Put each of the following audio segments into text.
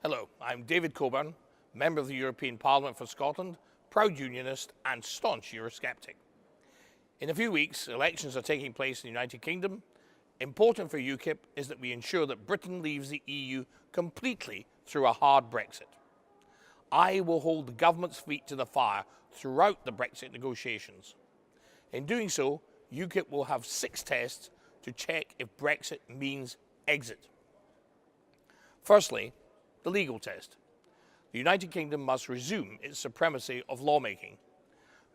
Hello, I'm David Coburn, Member of the European Parliament for Scotland, proud unionist and staunch Eurosceptic. In a few weeks, elections are taking place in the United Kingdom. Important for UKIP is that we ensure that Britain leaves the EU completely through a hard Brexit. I will hold the government's feet to the fire throughout the Brexit negotiations. In doing so, UKIP will have 6 tests to check if Brexit means exit. Firstly, the legal test. The United Kingdom must resume its supremacy of lawmaking.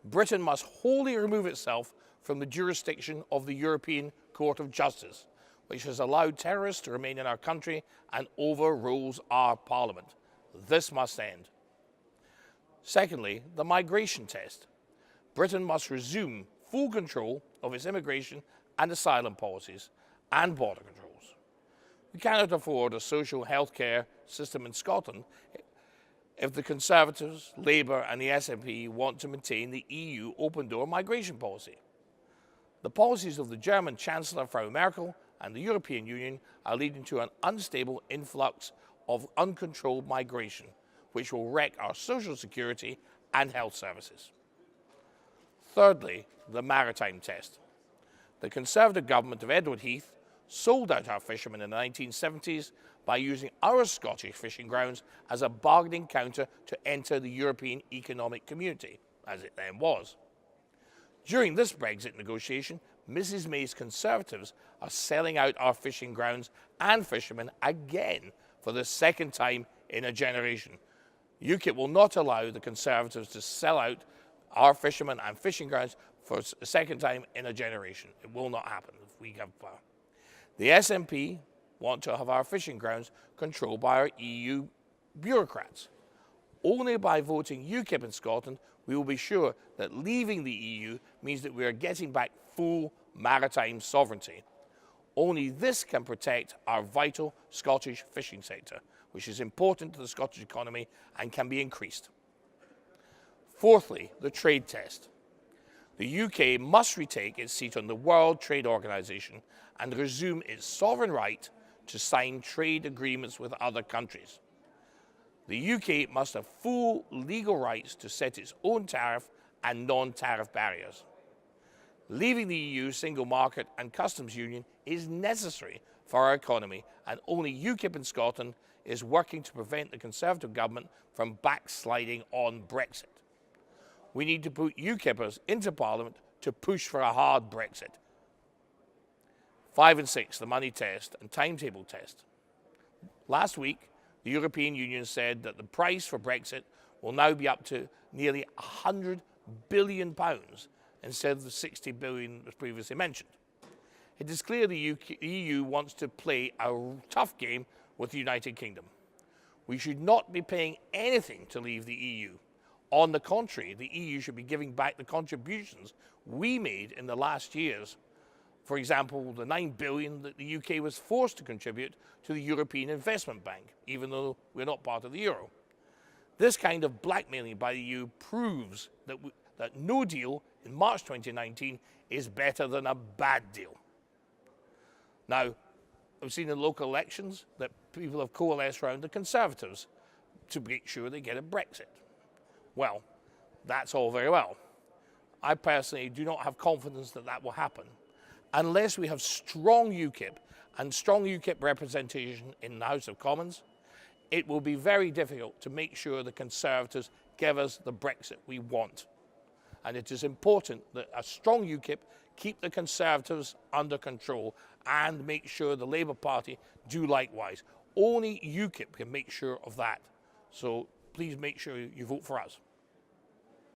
Britain must wholly remove itself from the jurisdiction of the European Court of Justice, which has allowed terrorists to remain in our country and overrules our parliament. This must end. Secondly, the migration test. Britain must resume full control of its immigration and asylum policies and border controls. We cannot afford a social healthcare system in Scotland if the Conservatives, Labour and the SNP want to maintain the EU open-door migration policy. The policies of the German Chancellor Frau Merkel and the European Union are leading to an unstable influx of uncontrolled migration, which will wreck our social security and health services. Thirdly, the maritime test. The Conservative government of Edward Heath sold out our fishermen in the 1970s by using our Scottish fishing grounds as a bargaining counter to enter the European Economic Community, as it then was. During this Brexit negotiation, Mrs May's Conservatives are selling out our fishing grounds and fishermen again for the second time in a generation. UKIP will not allow the Conservatives to sell out our fishermen and fishing grounds for a second time in a generation. It will not happen if we have power. The SNP want to have our fishing grounds controlled by our EU bureaucrats. Only by voting UKIP in Scotland we will be sure that leaving the EU means that we are getting back full maritime sovereignty. Only this can protect our vital Scottish fishing sector, which is important to the Scottish economy and can be increased. Fourthly, the trade test. The UK must retake its seat on the World Trade Organization and resume its sovereign right to sign trade agreements with other countries. The UK must have full legal rights to set its own tariff and non-tariff barriers. Leaving the EU single market and customs union is necessary for our economy, and only UKIP in Scotland is working to prevent the Conservative government from backsliding on Brexit. We need to put UKIPers into Parliament to push for a hard Brexit. 5 and 6, the money test and timetable test. Last week, the European Union said that the price for Brexit will now be up to nearly £100 billion instead of the 60 billion that was previously mentioned. It is clear the EU wants to play a tough game with the United Kingdom. We should not be paying anything to leave the EU. On the contrary, the EU should be giving back the contributions we made in the last years. For example, the £9 billion that the UK was forced to contribute to the European Investment Bank, even though we're not part of the euro. This kind of blackmailing by the EU proves that no deal in March 2019 is better than a bad deal. Now, I've seen in local elections that people have coalesced around the Conservatives to make sure they get a Brexit. Well, that's all very well. I personally do not have confidence that that will happen unless we have strong UKIP and strong UKIP representation in the House of Commons. It will be very difficult to make sure the Conservatives give us the Brexit we want. And it is important that a strong UKIP keep the Conservatives under control and make sure the Labour Party do likewise. Only UKIP can make sure of that. So please make sure you vote for us.